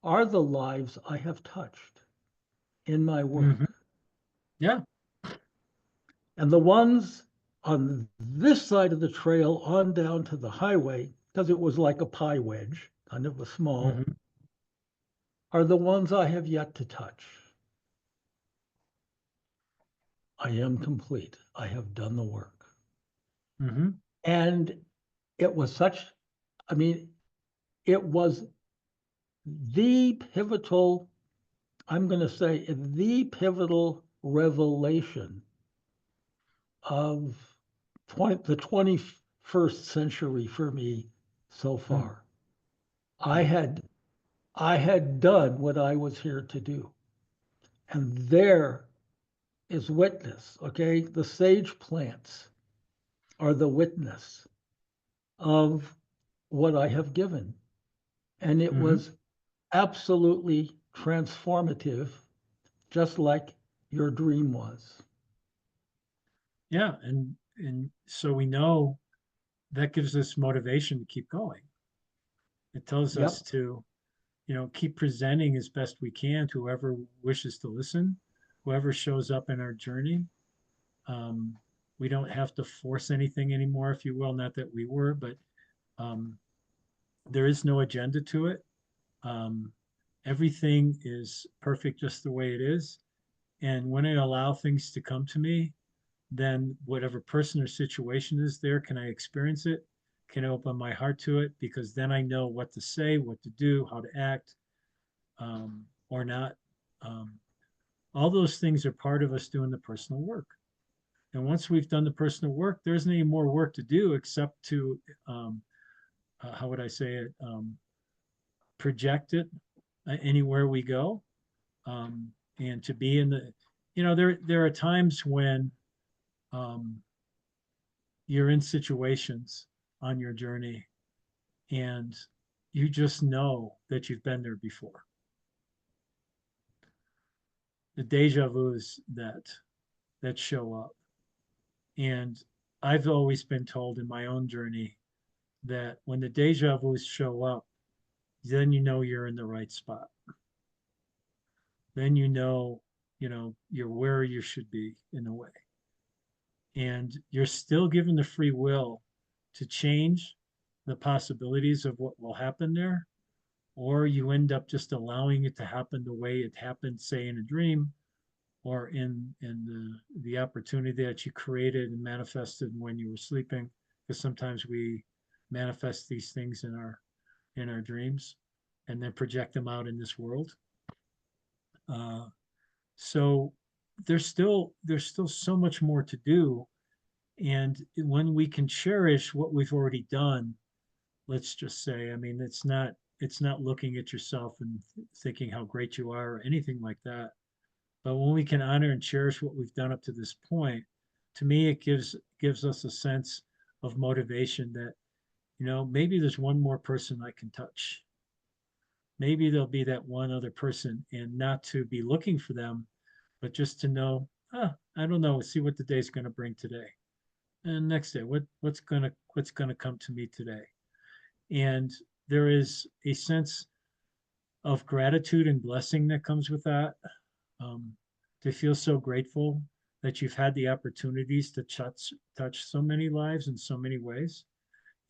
A: are the lives I have touched in my
B: Mm-hmm.
A: work.
B: Yeah.
A: And the ones on this side of the trail on down to the highway, because it was like a pie wedge, kind of a small,
B: Mm-hmm.
A: are the ones I have yet to touch. I am complete. I have done the work.
B: Mm-hmm.
A: And it was such, I mean, it was the pivotal, I'm going to say, the pivotal revelation of the 21st century for me so
B: Mm-hmm.
A: far. I had I had done what I was here to do. And there is witness, okay? The sage plants are the witness of what I have given. And it
B: Mm-hmm.
A: was absolutely transformative, just like your dream was.
B: Yeah. And so we know that gives us motivation to keep going. It tells us
A: Yep.
B: to, keep presenting as best we can to whoever wishes to listen, whoever shows up in our journey. Um, we don't have to force anything anymore, if you will. Not that we were, but um, there is no agenda to it. Um, Everything is perfect just the way it is. And when I allow things to come to me, then whatever person or situation is there, can I experience it? Can I open my heart to it? Because then I know what to say, what to do, how to act, or not. Um, all those things are part of us doing the personal work. And once we've done the personal work, there isn't any more work to do except to, how would I say it, project it anywhere we go, and to be in the, there are times when um, you're in situations on your journey, and you just know that you've been there before. The deja vus that show up. And I've always been told in my own journey that when the deja vus show up, then you know you're in the right spot. Then you know, you're where you should be in a way. And you're still given the free will to change the possibilities of what will happen there, or you end up just allowing it to happen the way it happened, say in a dream, or in the opportunity that you created and manifested when you were sleeping. Because sometimes we manifest these things in our dreams and then project them out in this world. Uh, so there's still so much more to do. And when we can cherish what we've already done, let's just say, I mean, it's not looking at yourself and thinking how great you are or anything like that. But when we can honor and cherish what we've done up to this point, to me, it gives us a sense of motivation that, you know, maybe there's one more person I can touch. Maybe there'll be that one other person, and not to be looking for them, but just to know, I don't know, see what the day's going to bring today, and next day, what's gonna come to me today. And there is a sense of gratitude and blessing that comes with that. Um, to feel so grateful that you've had the opportunities to touch so many lives in so many ways,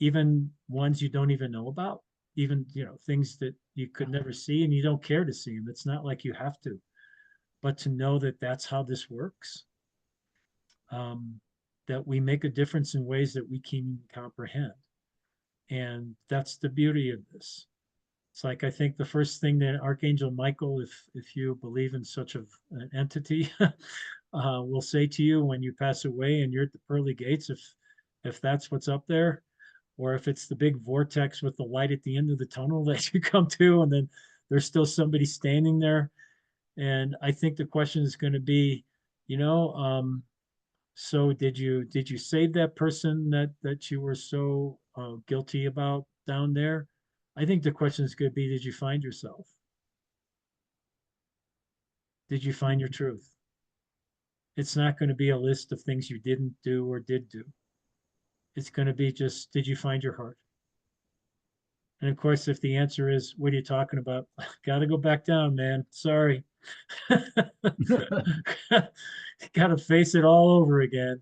B: even ones you don't even know about, even things that you could never see and you don't care to see them. It's not like you have to, but to know that that's how this works, um, that we make a difference in ways that we can comprehend, and that's the beauty of this. It's like, I think the first thing that Archangel Michael, if you believe in such an entity, will say to you when you pass away and you're at the pearly gates, if that's what's up there, or if it's the big vortex with the light at the end of the tunnel that you come to, and then there's still somebody standing there. And I think the question is going to be, you know, so did you save that person that you were so guilty about down there? I think the question is going to be, did you find yourself? Did you find your truth? It's not going to be a list of things you didn't do or did do. It's going to be just, did you find your heart? And of course, if the answer is, what are you talking about? Got to go back down, man. Sorry. Got to face it all over again.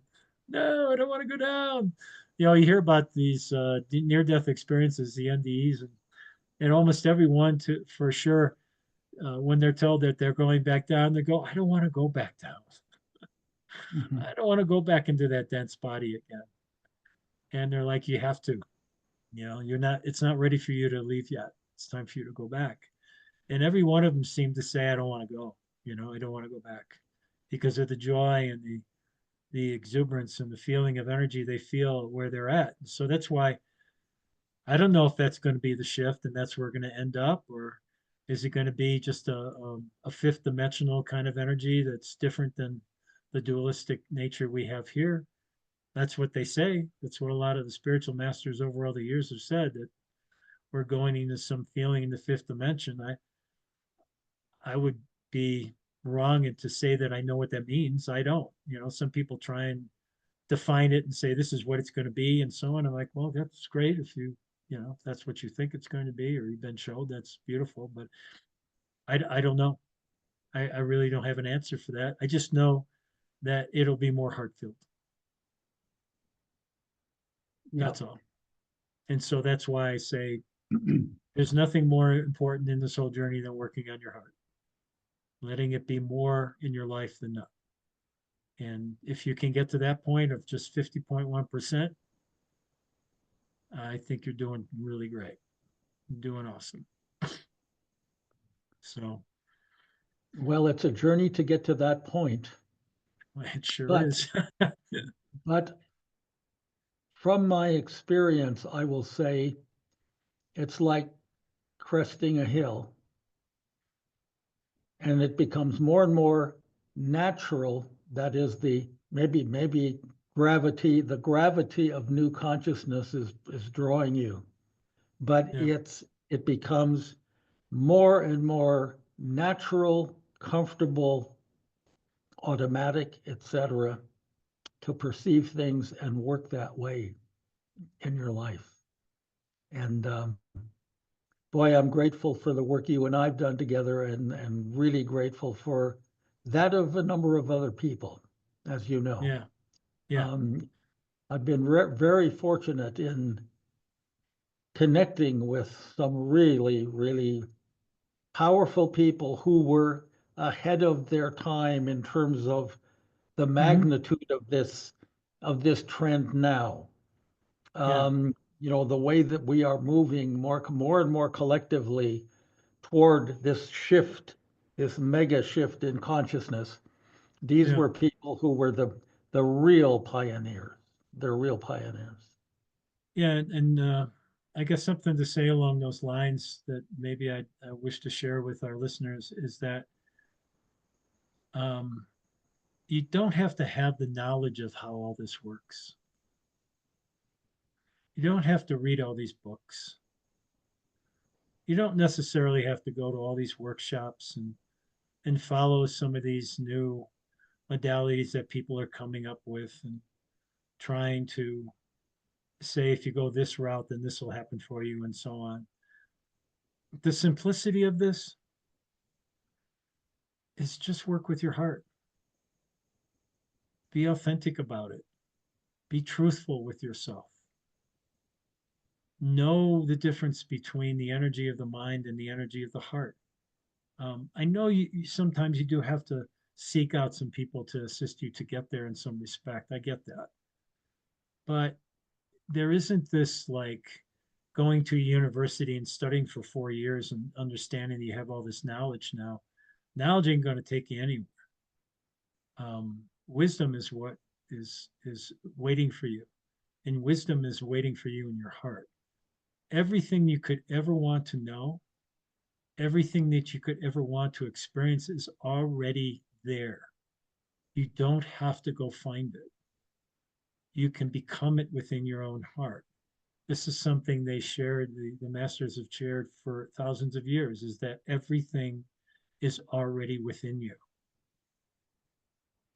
B: No, I don't want to go down. You hear about these near-death experiences, the NDEs, and almost everyone, for sure, when they're told that they're going back down, they go, I don't want to go back down.
A: Mhm.
B: I don't want to go back into that dense body again. And they're like, you have to. You're not, it's not ready for you to leave yet. It's time for you to go back. And every one of them seemed to say, I don't want to go. I don't want to go back because of the joy and the exuberance and the feeling of energy they feel where they're at. So that's why I don't know if that's going to be the shift and that's where we're going to end up, or is it going to be just a fifth dimensional kind of energy that's different than the dualistic nature we have here? That's what they say. That's what a lot of the spiritual masters over all the years have said, that we're going into some feeling in the fifth dimension. I would be wrong to say that I know what that means. I don't. Some people try and define it and say this is what it's going to be and so on. I'm like, well, that's great if if that's what you think it's going to be, or you've been showed, that's beautiful. But I don't know. I really don't have an answer for that. I just know that it'll be more heart filled.
A: Yeah.
B: That's all. And so that's why I say there's nothing more important in this whole journey than working on your heart, letting it be more in your life than not. And if you can get to that point of just 50.1%, I think you're doing really great. You're doing awesome. So
A: Well, it's a journey to get to that point,
B: it sure
A: but
B: is.
A: but from my experience, I will say it's like cresting a hill, and it becomes more and more natural. That is the maybe gravity, the gravity of new consciousness is drawing you, but
B: Yeah.
A: it becomes more and more natural, comfortable, automatic, etc., to perceive things and work that way in your life. And boy, I'm grateful for the work you and I've done together, and really grateful for that of a number of other people, as you know.
B: Yeah. Yeah.
A: Um, I've been very fortunate in connecting with some really, really powerful people who were ahead of their time in terms of the
B: Hmm.
A: magnitude of this trend now.
B: Yeah.
A: The way that we are moving more and more collectively toward this shift, this mega shift in consciousness. These
B: Yeah.
A: were people who were the real pioneers. They're real pioneers.
B: Yeah. And I guess something to say along those lines that maybe I wish to share with our listeners is that um, you don't have to have the knowledge of how all this works. You don't have to read all these books. You don't necessarily have to go to all these workshops and follow some of these new modalities that people are coming up with and trying to say if you go this route then this will happen for you and so on. The simplicity of this is just work with your heart. Be authentic about it. Be truthful with yourself. Know the difference between the energy of the mind and the energy of the heart. I know sometimes you do have to seek out some people to assist you to get there in some respect. I get that. But there isn't this like going to a university and studying for 4 years and understanding that you have all this knowledge now. Knowledge ain't going to take you anywhere. Wisdom is what is waiting for you, and wisdom is waiting for you in your heart. Everything you could ever want to know, everything that you could ever want to experience is already there. You don't have to go find it. You can become it within your own heart. This is something they shared, the masters have shared for thousands of years, is that everything is already within you.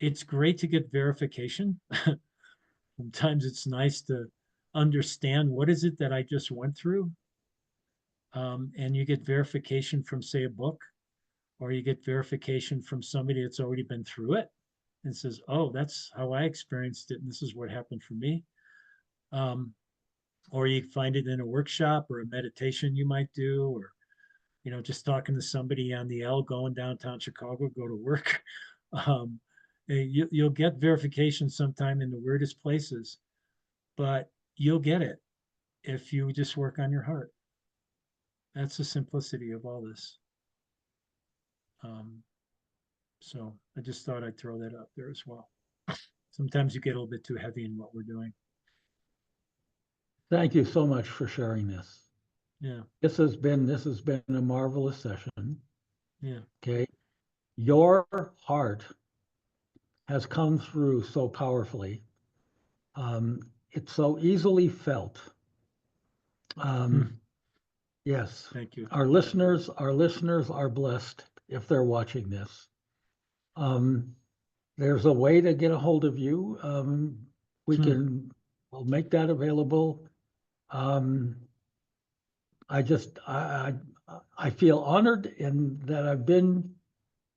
B: It's great to get verification. Sometimes it's nice to understand what is it that I just went through. And you get verification from, say, a book, or you get verification from somebody that's already been through it and says, oh, that's how I experienced it. And this is what happened for me. Um, or you find it in a workshop or a meditation you might do, or just talking to somebody on the L going downtown Chicago, go to work. Um, you'll get verification sometime in the weirdest places, but you'll get it if you just work on your heart. That's the simplicity of all this. Um, so I just thought I'd throw that up there as well. Sometimes you get a little bit too heavy in what we're doing.
A: Thank you so much for sharing this.
B: Yeah,
A: This has been a marvelous session.
B: yeah.
A: Okay. Your heart has come through so powerfully. Um, it's so easily felt.
B: Hmm.
A: Um, yes,
B: Thank you.
A: our listeners are blessed if they're watching this. Um, there's a way to get a hold of you. We
B: Hmm.
A: can, we'll make that available. Um, I feel honored in that I've been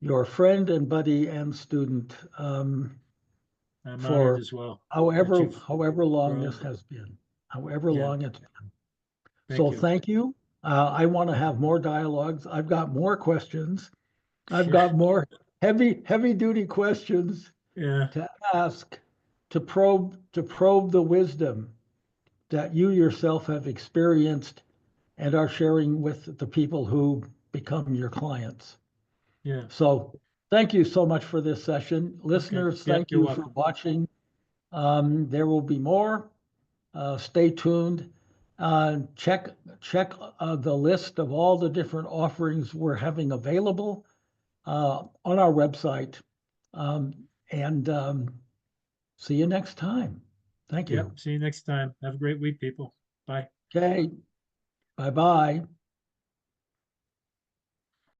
A: your friend and buddy and student
B: I'm honored
A: for
B: as well that
A: however
B: you've
A: however long this
B: grown.
A: has been, however
B: Yeah,
A: long it's been.
B: thank
A: So
B: you.
A: thank you. I want to have more dialogues. I've got more questions. I've
B: Sure.
A: got more heavy duty questions
B: Yeah,
A: to ask, to probe the wisdom that you yourself have experienced and are sharing with the people who become your clients.
B: yeah.
A: So thank you so much for this session.
B: Okay.
A: Listeners,
B: Yep,
A: thank
B: you're
A: you for
B: welcome.
A: watching. There will be more. Stay tuned. Check the list of all the different offerings we're having available on our website. Um, and see you next time. Thank
B: Yep.
A: you.
B: See you next time. Have a great week, people. Bye.
A: Okay. Bye bye.